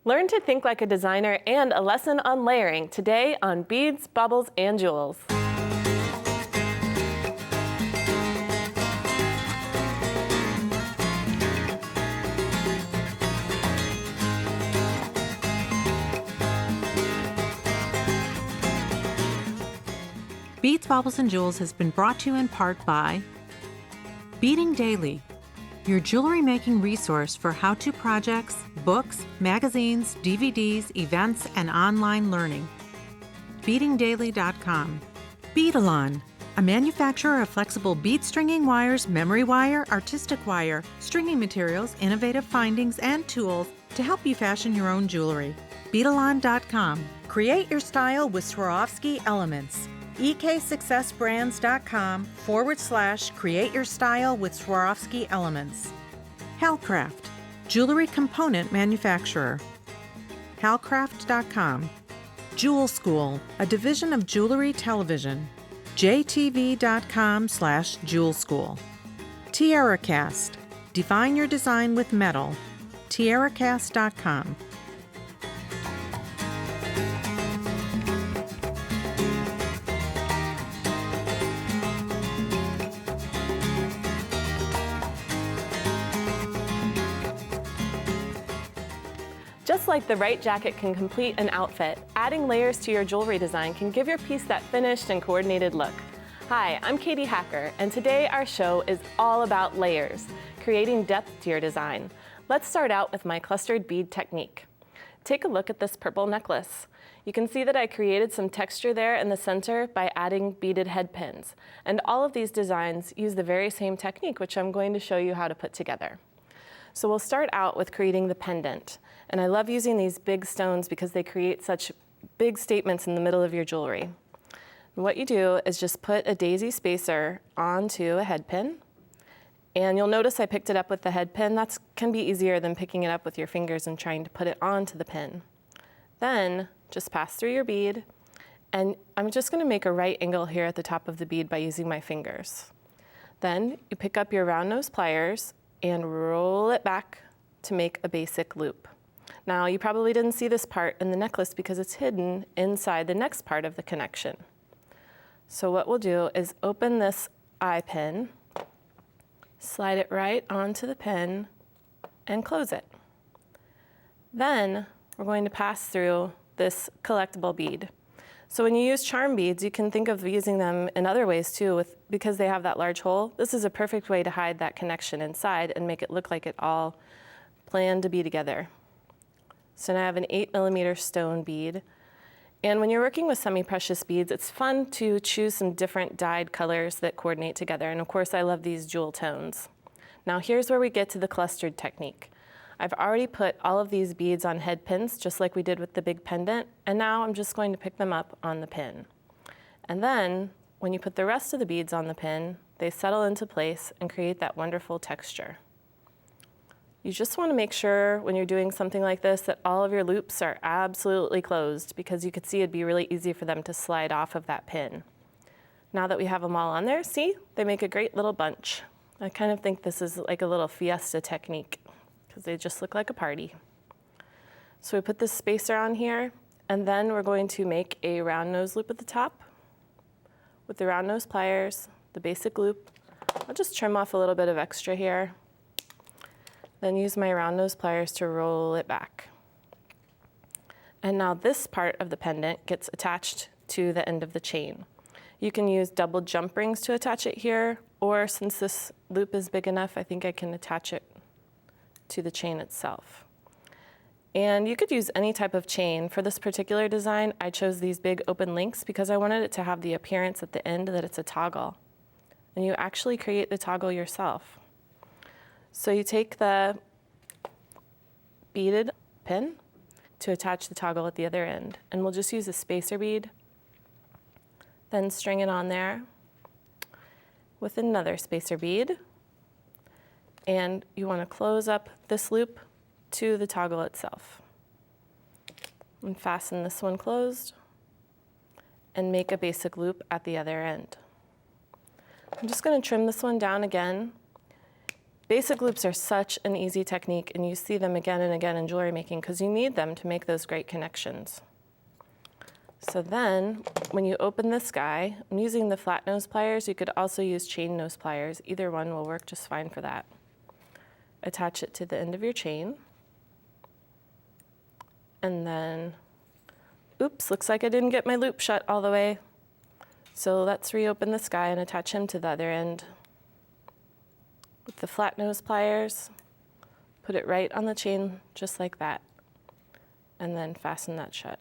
Learn to think like a designer and a lesson on layering today on Beads, Baubles, and Jewels. Beads, Baubles and Jewels has been brought to you in part by Beading Daily, your jewelry making resource for how-to projects, books, magazines, DVDs, events, and online learning. BeadingDaily.com. Beadalon, a manufacturer of flexible bead stringing wires, memory wire, artistic wire, stringing materials, innovative findings, and tools to help you fashion your own jewelry. Beadalon.com. Create your style with Swarovski elements. eksuccessbrands.com/create your style with Swarovski elements. Halcraft, jewelry component manufacturer. Halcraft.com. Jewel School, a division of Jewelry Television. jtv.com/jewel school. TiaraCast, define your design with metal. TiaraCast.com. Just like the right jacket can complete an outfit, adding layers to your jewelry design can give your piece that finished and coordinated look. Hi, I'm Katie Hacker, and today our show is all about layers, creating depth to your design. Let's start out with my clustered bead technique. Take a look at this purple necklace. You can see that I created some texture there in the center by adding beaded head pins. And all of these designs use the very same technique, which I'm going to show you how to put together. So we'll start out with creating the pendant. And I love using these big stones because they create such big statements in the middle of your jewelry. And what you do is just put a daisy spacer onto a head pin. And you'll notice I picked it up with the head pin. That can be easier than picking it up with your fingers and trying to put it onto the pin. Then just pass through your bead. And I'm just going to make a right angle here at the top of the bead by using my fingers. Then you pick up your round nose pliers and roll it back to make a basic loop. Now, you probably didn't see this part in the necklace because it's hidden inside the next part of the connection. So what we'll do is open this eye pin, slide it right onto the pin, and close it. Then we're going to pass through this collectible bead. So when you use charm beads, you can think of using them in other ways too, because they have that large hole. This is a perfect way to hide that connection inside and make it look like it all planned to be together. So now I have an 8mm stone bead. And when you're working with semi-precious beads, it's fun to choose some different dyed colors that coordinate together. And of course, I love these jewel tones. Now here's where we get to the clustered technique. I've already put all of these beads on head pins, just like we did with the big pendant, and now I'm just going to pick them up on the pin. And then, when you put the rest of the beads on the pin, they settle into place and create that wonderful texture. You just want to make sure when you're doing something like this that all of your loops are absolutely closed, because you could see it'd be really easy for them to slide off of that pin. Now that we have them all on there, see, they make a great little bunch. I kind of think this is like a little fiesta technique, because they just look like a party. So we put this spacer on here, and then we're going to make a round nose loop at the top with the round nose pliers, the basic loop. I'll just trim off a little bit of extra here, then use my round nose pliers to roll it back. And now this part of the pendant gets attached to the end of the chain. You can use double jump rings to attach it here, or since this loop is big enough, I think I can attach it to the chain itself. And you could use any type of chain. For this particular design, I chose these big open links because I wanted it to have the appearance at the end that it's a toggle. And you actually create the toggle yourself. So you take the beaded pin to attach the toggle at the other end, and we'll just use a spacer bead, then string it on there with another spacer bead. And you want to close up this loop to the toggle itself. And fasten this one closed and make a basic loop at the other end. I'm just going to trim this one down again. Basic loops are such an easy technique, and you see them again and again in jewelry making because you need them to make those great connections. So then, when you open this guy, I'm using the flat nose pliers. You could also use chain nose pliers. Either one will work just fine for that. Attach it to the end of your chain. And then, oops, looks like I didn't get my loop shut all the way. So let's reopen this guy and attach him to the other end. With the flat nose pliers, put it right on the chain just like that. And then fasten that shut.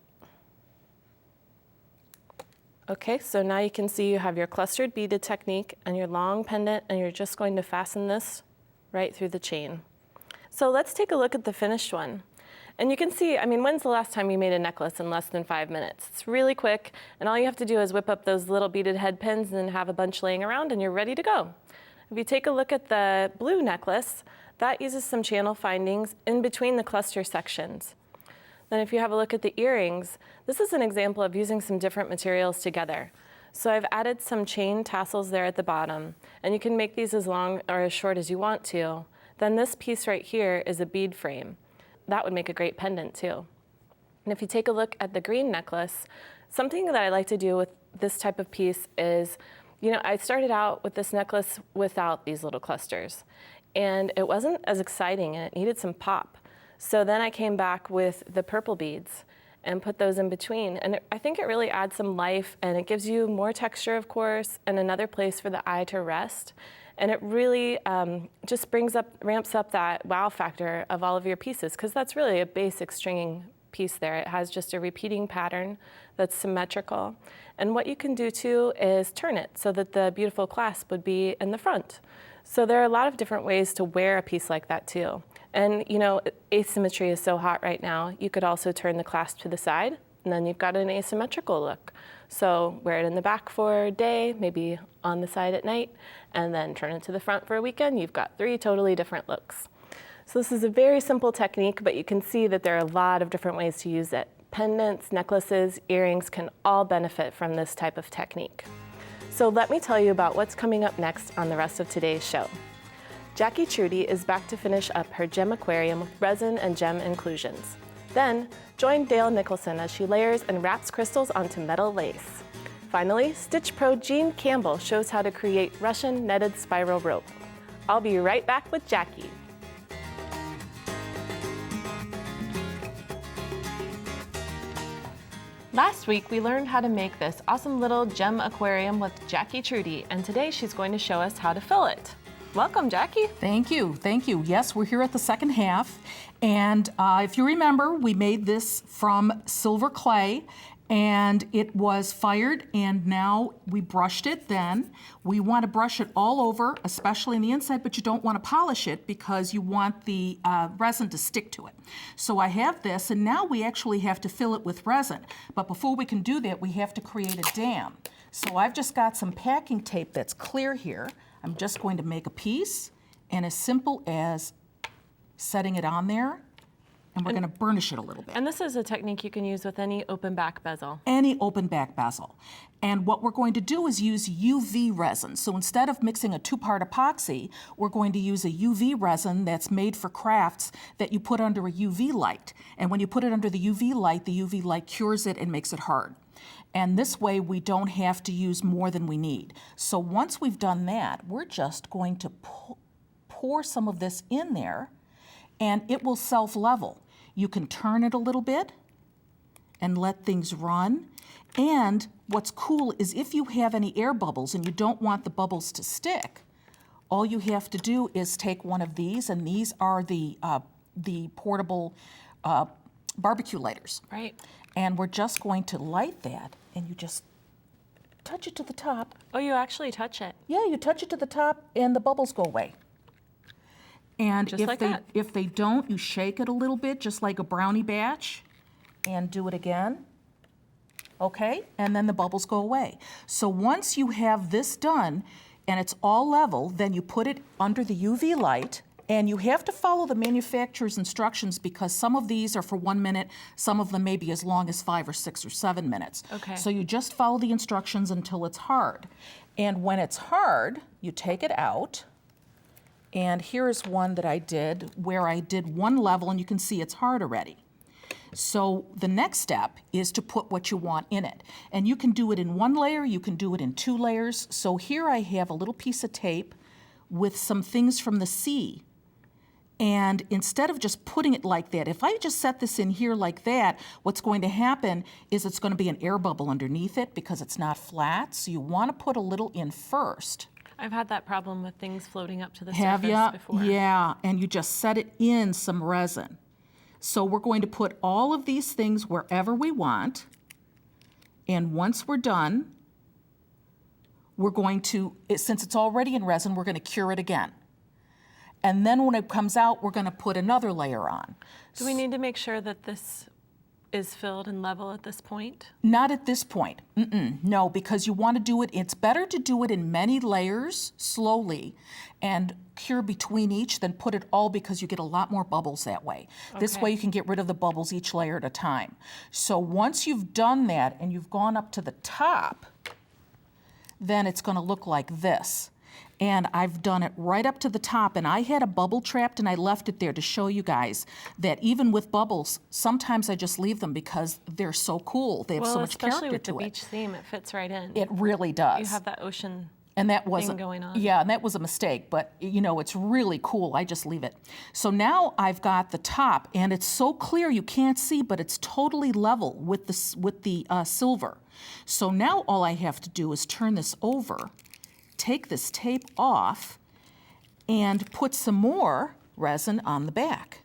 Okay, so now you can see you have your clustered beaded technique and your long pendant, and you're just going to fasten this right through the chain. So let's take a look at the finished one. And you can see, I mean, when's the last time you made a necklace in less than 5 minutes? It's really quick, and all you have to do is whip up those little beaded head pins and have a bunch laying around, and you're ready to go. If you take a look at the blue necklace, that uses some channel findings in between the cluster sections. Then if you have a look at the earrings, this is an example of using some different materials together. So I've added some chain tassels there at the bottom, and you can make these as long or as short as you want to. Then this piece right here is a bead frame. That would make a great pendant too. And if you take a look at the green necklace, something that I like to do with this type of piece is, you know, I started out with this necklace without these little clusters, and it wasn't as exciting and it needed some pop. So then I came back with the purple beads and put those in between. And I think it really adds some life, and it gives you more texture, of course, and another place for the eye to rest. And it really just ramps up that wow factor of all of your pieces, because that's really a basic stringing piece there. It has just a repeating pattern that's symmetrical. And what you can do too is turn it so that the beautiful clasp would be in the front. So there are a lot of different ways to wear a piece like that too. And you know, asymmetry is so hot right now. You could also turn the clasp to the side, and then you've got an asymmetrical look. So wear it in the back for a day, maybe on the side at night, and then turn it to the front for a weekend. You've got 3 totally different looks. So this is a very simple technique, but you can see that there are a lot of different ways to use it. Pendants, necklaces, earrings can all benefit from this type of technique. So let me tell you about what's coming up next on the rest of today's show. Jackie Truty is back to finish up her gem aquarium with resin and gem inclusions. Then, join Dale Nicholson as she layers and wraps crystals onto metal lace. Finally, Stitch Pro Jean Campbell shows how to create Russian netted spiral rope. I'll be right back with Jackie. Last week, we learned how to make this awesome little gem aquarium with Jackie Truty, and today she's going to show us how to fill it. Welcome, Jackie. Thank you, thank you. Yes, we're here at the second half, and if you remember, we made this from silver clay, and it was fired, and now we brushed it then. We want to brush it all over, especially in the inside, but you don't want to polish it because you want the resin to stick to it. So I have this, and now we actually have to fill it with resin. But before we can do that, we have to create a dam. So I've just got some packing tape that's clear here. I'm just going to make a piece, and as simple as setting it on there, and we're going to burnish it a little bit. And this is a technique you can use with any open back bezel. Any open back bezel. And what we're going to do is use UV resin. So instead of mixing a 2-part epoxy, we're going to use a UV resin that's made for crafts that you put under a UV light. And when you put it under the UV light cures it and makes it hard. And this way we don't have to use more than we need. So once we've done that, we're just going to pour some of this in there, and it will self-level. You can turn it a little bit and let things run. And what's cool is if you have any air bubbles and you don't want the bubbles to stick, all you have to do is take one of these, and these are the portable barbecue lighters. Right. And we're just going to light that, and you just touch it to the top. Oh, you actually touch it. Yeah, you touch it to the top, and the bubbles go away. And Just like that. if they don't, you shake it a little bit, just like a brownie batch, and do it again. Okay? And then the bubbles go away. So once you have this done, and it's all level, then you put it under the UV light, and you have to follow the manufacturer's instructions because some of these are for 1 minute, some of them may be as long as 5 or 6 or 7 minutes. Okay. So you just follow the instructions until it's hard. And when it's hard, you take it out, And here's one that I did where I did one level, and you can see it's hard already. So the next step is to put what you want in it. And you can do it in one layer, you can do it in 2 layers. So here I have a little piece of tape with some things from the sea. And instead of just putting it like that, if I just set this in here like that, what's going to happen is it's going to be an air bubble underneath it because it's not flat. So you want to put a little in first. I've had that problem with things floating up to the Have surface ya? before. Yeah, and you just set it in some resin. So we're going to put all of these things wherever we want. And once we're done, we're going to, since it's already in resin, we're going to cure it again. And then when it comes out, we're going to put another layer on. Do we need to make sure that this is filled and level at this point? Not at this point. No, because you want to do it, it's better to do it in many layers slowly and cure between each than put it all because you get a lot more bubbles that way. This way you can get rid of the bubbles each layer at a time. So once you've done that and you've gone up to the top, then it's going to look like this. And I've done it right up to the top, and I had a bubble trapped and I left it there to show you guys that even with bubbles, sometimes I just leave them because they're so cool. They have so much character to it. Especially with the beach theme, it fits right in. It really does. You have that ocean and that thing going on. Yeah, and that was a mistake, but you know, it's really cool. I just leave it. So now I've got the top, and it's so clear you can't see, but it's totally level with the silver. So now all I have to do is turn this over, take this tape off, and put some more resin on the back.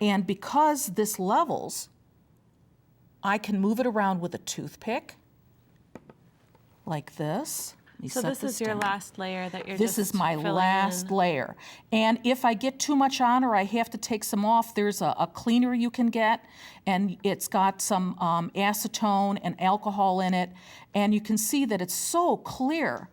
And because this levels, I can move it around with a toothpick, like this. So this is your last layer that you're just filling in. This is my last layer. And if I get too much on or I have to take some off, there's a cleaner you can get, and it's got some acetone and alcohol in it, and you can see that it's so clear.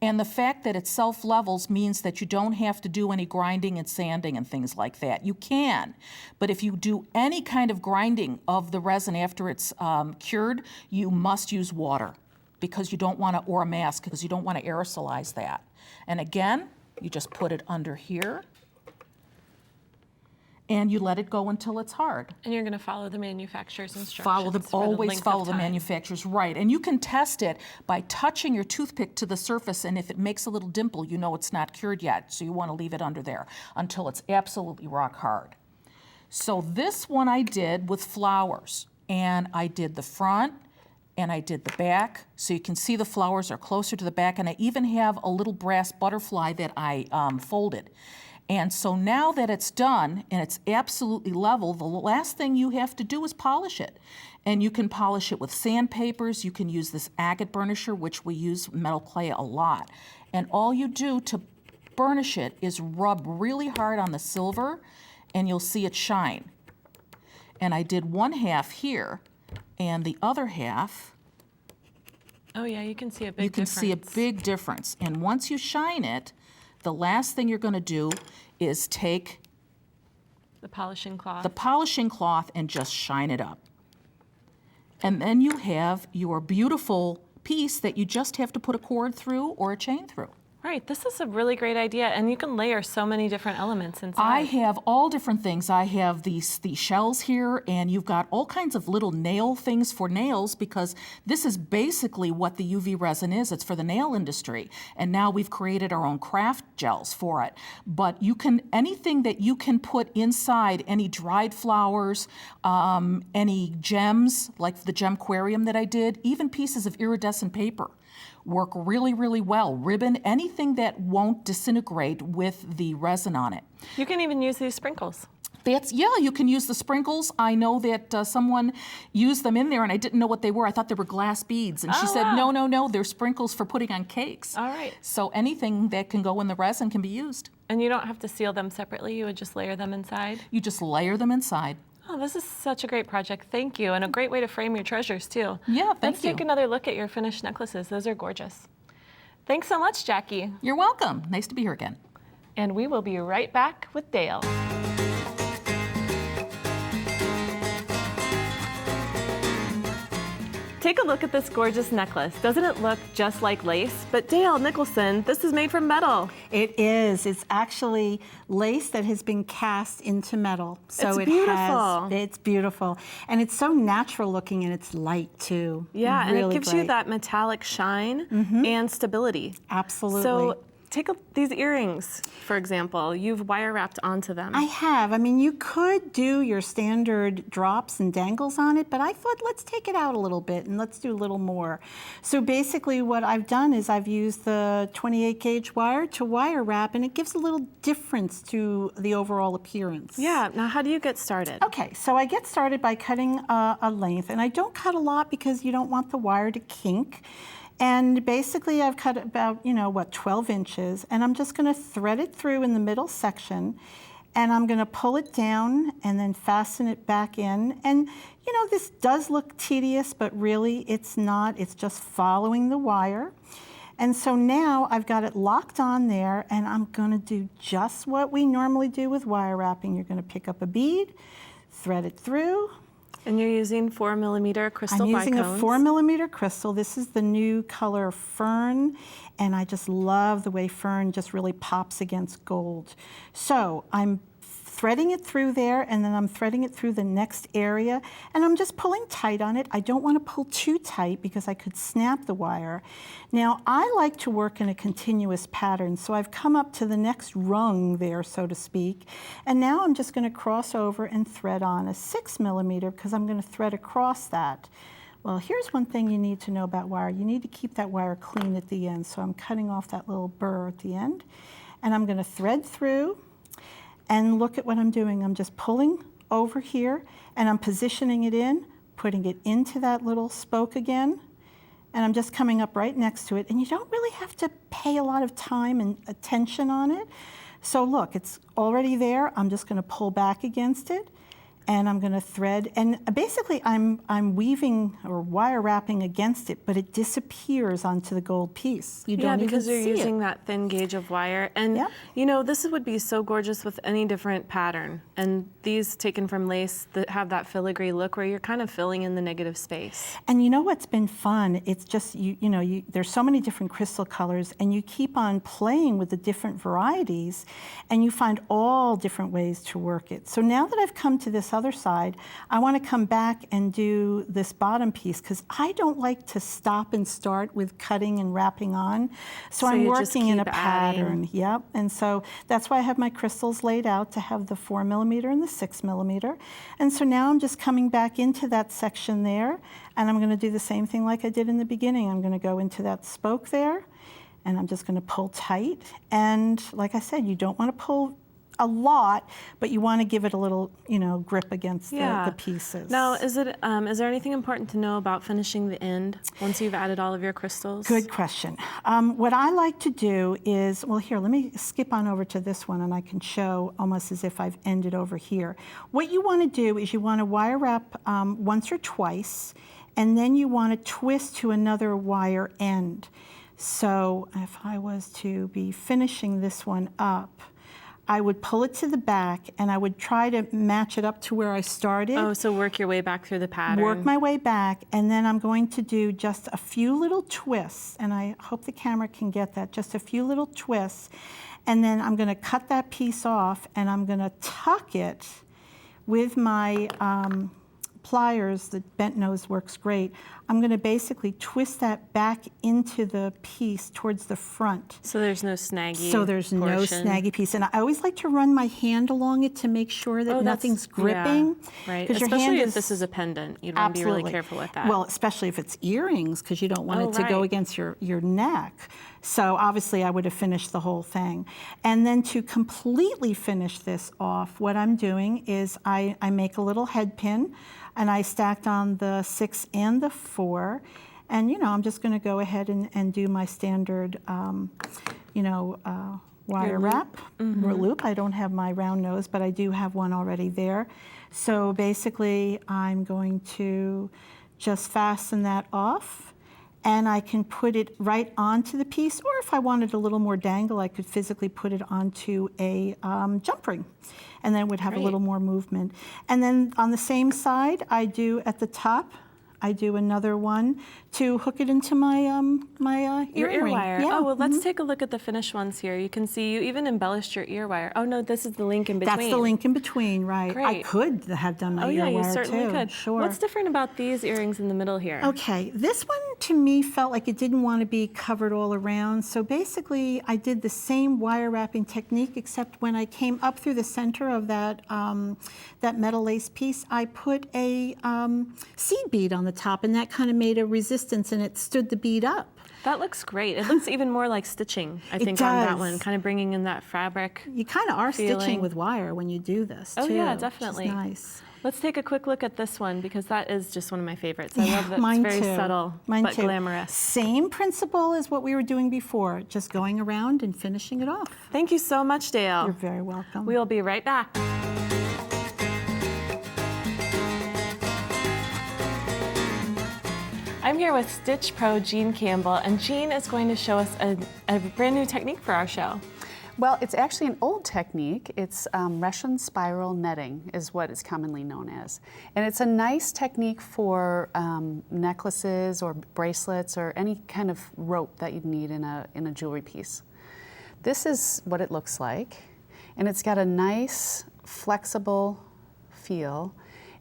And the fact that it self-levels means that you don't have to do any grinding and sanding and things like that. You can, but if you do any kind of grinding of the resin after it's cured, you must use water because you don't want to, or a mask, because you don't want to aerosolize that. And again, you just put it under here, and you let it go until it's hard. And you're going to follow the manufacturer's instructions. Always follow the manufacturer's, right. And you can test it by touching your toothpick to the surface, and if it makes a little dimple, you know it's not cured yet, so you want to leave it under there until it's absolutely rock hard. So this one I did with flowers, and I did the front, and I did the back, so you can see the flowers are closer to the back, and I even have a little brass butterfly that I folded. And so now that it's done and it's absolutely level, the last thing you have to do is polish it. And you can polish it with sandpapers. You can use this agate burnisher, which we use metal clay a lot. And all you do to burnish it is rub really hard on the silver, and you'll see it shine. And I did one half here, and the other half. Oh yeah, you can see a big difference. You can see a big difference. And once you shine it, the last thing you're going to do is take the polishing cloth and just shine it up. And then you have your beautiful piece that you just have to put a cord through or a chain through. Right, this is a really great idea, and you can layer so many different elements inside. I have all different things. I have these shells here, and you've got all kinds of little nail things for nails, because this is basically what the UV resin is. It's for the nail industry, and now we've created our own craft gels for it. But you can, anything that you can put inside, any dried flowers, any gems, like the gem aquarium that I did, even pieces of iridescent paper, work really, really well. Ribbon, anything that won't disintegrate with the resin on it. You can even use these sprinkles. Yeah, you can use the sprinkles. I know that someone used them in there, and I didn't know what they were. I thought they were glass beads. And she said, no, they're sprinkles for putting on cakes. All right. So anything that can go in the resin can be used. And you don't have to seal them separately. You would just layer them inside? You just layer them inside. Oh, this is such a great project. Thank you. And a great way to frame your treasures, too. Yeah, thank you. Let's take another look at your finished necklaces. Those are gorgeous. Thanks so much, Jackie. You're welcome. Nice to be here again. And we will be right back with Dale. Take a look at this gorgeous necklace. Doesn't it look just like lace? But Dale, Nicholson, this is made from metal. It is. It's actually lace that has been cast into metal. So It's beautiful. It's beautiful. And it's so natural looking, and it's light too. Yeah, and it Really gives you bright. that metallic shine and stability. Absolutely. So take these earrings, for example. You've wire wrapped onto them. I have. I mean, you could do your standard drops and dangles on it, but I thought let's take it out a little bit and let's do a little more. So basically what I've done is I've used the 28 gauge wire to wire wrap, and it gives a little difference to the overall appearance. Yeah, now how do you get started? Okay, so I get started by cutting a length, and I don't cut a lot because you don't want the wire to kink. And basically I've cut about, 12 inches, and I'm just gonna thread it through in the middle section, and I'm gonna pull it down and then fasten it back in. And this does look tedious, but really it's not. It's just following the wire. And so now I've got it locked on there, and I'm gonna do just what we normally do with wire wrapping. You're gonna pick up a bead, thread it through. And you're using 4mm crystal I'm using bicones. a 4mm crystal. This is the new color Fern, and I just love the way Fern just really pops against gold. So I'm threading it through there, and then I'm threading it through the next area, and I'm just pulling tight on it. I don't want to pull too tight because I could snap the wire. Now, I like to work in a continuous pattern, so I've come up to the next rung there, so to speak, and now I'm just going to cross over and thread on a 6mm because I'm going to thread across that. Well, here's one thing you need to know about wire. You need to keep that wire clean at the end, so I'm cutting off that little burr at the end, and I'm going to thread through. And look at what I'm doing. I'm just pulling over here, and I'm positioning it in, putting it into that little spoke again, and I'm just coming up right next to it. And you don't really have to pay a lot of time and attention on it. So look, it's already there. I'm just gonna pull back against it, and I'm gonna thread. And basically I'm weaving or wire wrapping against it, but it disappears onto the gold piece. You don't because even you're see using it. that thin gauge of wire. And this would be so gorgeous with any different pattern. And these taken from lace that have that filigree look where you're kind of filling in the negative space. And you know what's been fun? It's just, there's so many different crystal colors, and you keep on playing with the different varieties, and you find all different ways to work it. So now that I've come to this other side, I want to come back and do this bottom piece because I don't like to stop and start with cutting and wrapping on. So I'm you just working in a keep adding. pattern. Yep. And so that's why I have my crystals laid out to have the 4mm and the 6mm. And so now I'm just coming back into that section there, and I'm going to do the same thing like I did in the beginning. I'm going to go into that spoke there, and I'm just going to pull tight. And like I said, you don't want to pull a lot, but you want to give it a little, grip against the pieces. Now, is there anything important to know about finishing the end once you've added all of your crystals? Good question. What I like to do is, well, here, let me skip on over to this one, and I can show almost as if I've ended over here. What you want to do is you want to wire wrap once or twice, and then you want to twist to another wire end. So if I was to be finishing this one up, I would pull it to the back, and I would try to match it up to where I started. Oh, so work your way back through the pattern. Work my way back, and then I'm going to do just a few little twists, and I hope the camera can get that, just a few little twists, and then I'm going to cut that piece off, and I'm going to tuck it with my pliers. The bent nose works great. I'm going to basically twist that back into the piece towards the front. So there's no snaggy So there's no portion. snaggy piece. And I always like to run my hand along it to make sure that nothing's gripping. Yeah, right. 'Cause your Especially hand if this is a pendant. You'd want to be really careful with that. Well, especially if it's earrings, because you don't want it to go against your neck. So obviously I would have finished the whole thing. And then to completely finish this off, what I'm doing is I make a little head pin, and I stacked on the 6 and the 4. And, I'm just going to go ahead and do my standard, wire wrap, loop. I don't have my round nose, but I do have one already there. So basically, I'm going to just fasten that off, and I can put it right onto the piece, or if I wanted a little more dangle, I could physically put it onto a jump ring, and then it would have a little more movement. And then on the same side, I do at the top, I do another one to hook it into my Your ear ring. wire. Yeah. Oh, well, let's take a look at the finished ones here. You can see you even embellished your ear wire. Oh, no, this is the link in between. That's the link in between, right. I Great. could have done my Oh, ear yeah, wire you certainly too. could. Sure. What's different about these earrings in the middle here? Okay, this one to me felt like it didn't want to be covered all around. So basically, I did the same wire wrapping technique, except when I came up through the center of that, that metal lace piece, I put a seed bead on the top, and that kind of made a resistance, and it stood the bead up. That looks great. It looks even more like stitching, I think, on that one, kind of bringing in that fabric. You kind of are feeling. stitching with wire when you do this, too. Oh, yeah, definitely. Which is nice. Let's take a quick look at this one, because that is just one of my favorites. I love that mine it's very too. subtle, Mine but too. glamorous. Same principle as what we were doing before, just going around and finishing it off. Thank you so much, Dale. You're very welcome. We will be right back. I'm here with Stitch Pro Jean Campbell, and Jean is going to show us a brand new technique for our show. Well, it's actually an old technique. It's resin spiral netting is what it's commonly known as. And it's a nice technique for necklaces or bracelets or any kind of rope that you'd need in a jewelry piece. This is what it looks like. And it's got a nice, flexible feel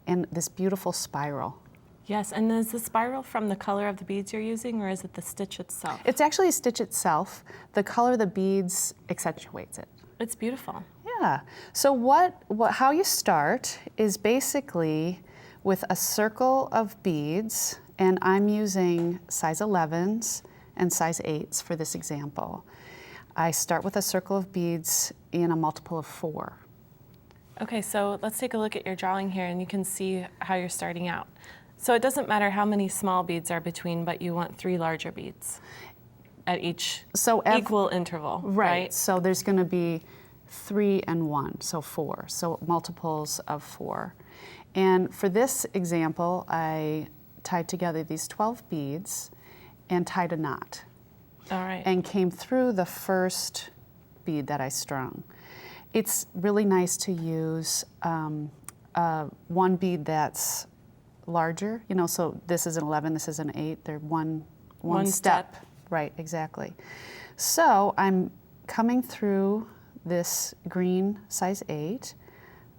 and this beautiful spiral. Yes, and is the spiral from the color of the beads you're using, or is it the stitch itself? It's actually a stitch itself. The color of the beads accentuates it. It's beautiful. Yeah. So how you start is basically with a circle of beads, and I'm using size 11s and size 8s for this example. I start with a circle of beads in a multiple of 4. Okay, so let's take a look at your drawing here, and you can see how you're starting out. So it doesn't matter how many small beads are between, but you want 3 larger beads at each equal interval, right? So there's going to be 3 and 1, so 4. So multiples of 4. And for this example, I tied together these 12 beads and tied a knot. All right. And came through the first bead that I strung. It's really nice to use one bead that's larger, so this is an 11, this is an 8, they're one step. Right, exactly. So I'm coming through this green size 8,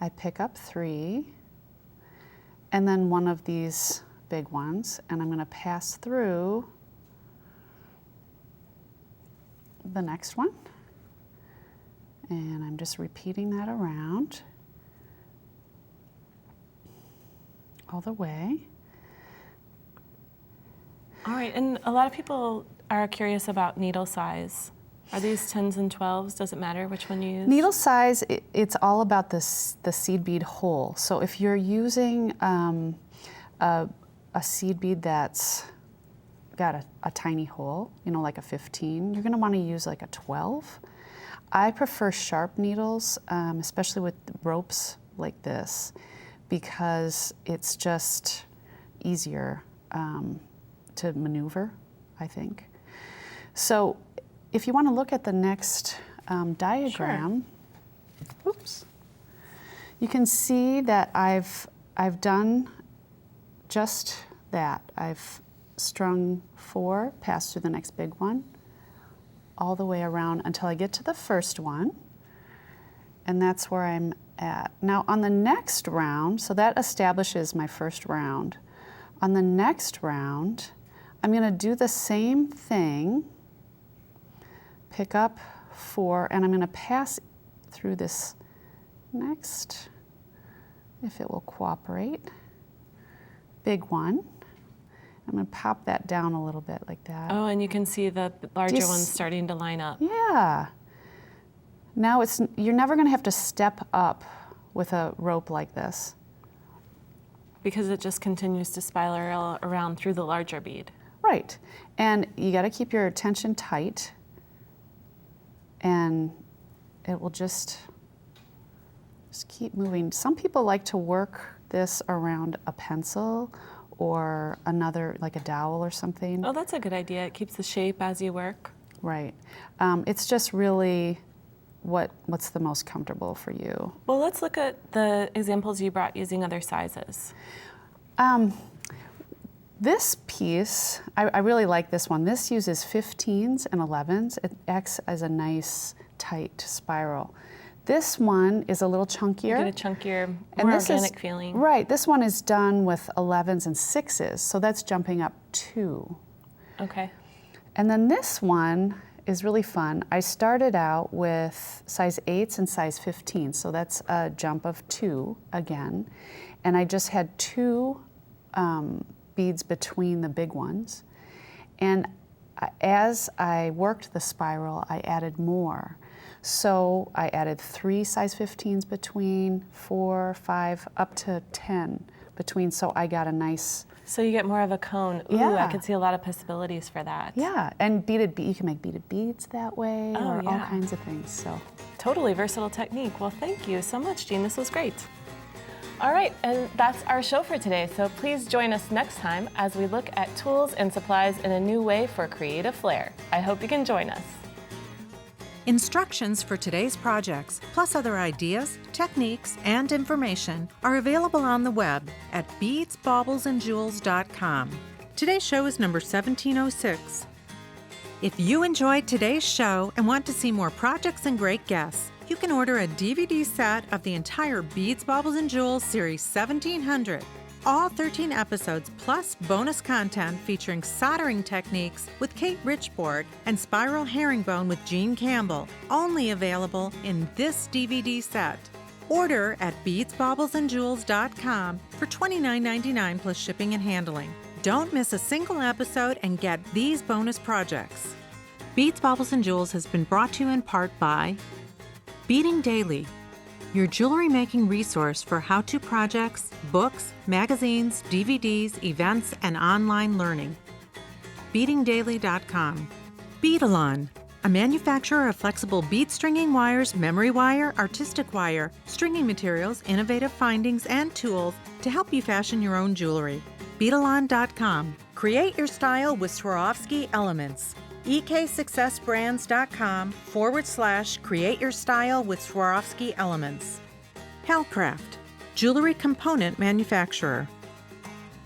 I pick up 3, and then one of these big ones, and I'm going to pass through the next one, and I'm just repeating that around all the way. All right, and a lot of people are curious about needle size. Are these 10s and 12s? Does it matter which one you use? Needle size, it's all about the seed bead hole. So if you're using a seed bead that's got a tiny hole, like a 15, you're going to want to use like a 12. I prefer sharp needles, especially with ropes like this, because it's just easier to maneuver, I think. So if you want to look at the next diagram, oops, you can see that I've done just that. I've strung 4, passed through the next big one, all the way around until I get to the first one, and that's where I'm at. Now on the next round, so that establishes my first round. On the next round, I'm going to do the same thing, pick up 4, and I'm going to pass through this next, if it will cooperate, big one. I'm going to pop that down a little bit like that. Oh, and you can see the larger ones starting to line up. Yeah. Now you're never going to have to step up with a rope like this. Because it just continues to spiral around through the larger bead. Right. And you got to keep your tension tight, and it will just keep moving. Some people like to work this around a pencil or another, like a dowel or something. Oh, that's a good idea. It keeps the shape as you work. Right. It's just really what's the most comfortable for you. Well, let's look at the examples you brought using other sizes. This piece, I really like this one. This uses 15s and 11s. It acts as a nice tight spiral. This one is a little chunkier. You get a chunkier, more organic feeling. Right, this one is done with 11s and 6s, so that's jumping up 2. Okay. And then this one is really fun. I started out with size 8s and size 15s, so that's a jump of 2 again. And I just had 2 beads between the big ones. And as I worked the spiral, I added more. So I added 3 size 15s between, 4, 5, up to 10 between, so I got a nice... So you get more of a cone. Ooh, Yeah. I could see a lot of possibilities for that. Yeah, and you can make beaded beads that way, Oh, or all yeah. kinds of things, so. Totally versatile technique. Well, thank you so much, Jean. This was great. All right, and that's our show for today. So please join us next time as we look at tools and supplies in a new way for creative flair. I hope you can join us. Instructions for today's projects, plus other ideas, techniques, and information are available on the web at beadsbaublesandjewels.com. Today's show is number 1706. If you enjoyed today's show and want to see more projects and great guests, you can order a DVD set of the entire Beads, Baubles and Jewels Series 1700. All 13 episodes plus bonus content featuring soldering techniques with Kate Richbourg and spiral herringbone with Jean Campbell, only available in this DVD set. Order at beadsbaublesandjewels.com for $29.99 plus shipping and handling. Don't miss a single episode and get these bonus projects. Beads, Baubles and Jewels has been brought to you in part by Beading Daily, your jewelry making resource for how-to projects, books, magazines, DVDs, events, and online learning. BeadingDaily.com. Beadalon, a manufacturer of flexible bead stringing wires, memory wire, artistic wire, stringing materials, innovative findings, and tools to help you fashion your own jewelry. Beadalon.com. Create your style with Swarovski elements. eksuccessbrands.com/create your style with Swarovski elements. Halcraft, jewelry component manufacturer.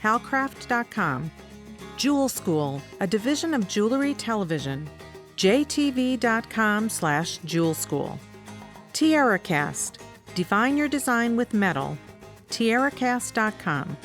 Halcraft.com. Jewel School, a division of Jewelry Television. jtv.com/jewel school. TiaraCast, define your design with metal. TiaraCast.com.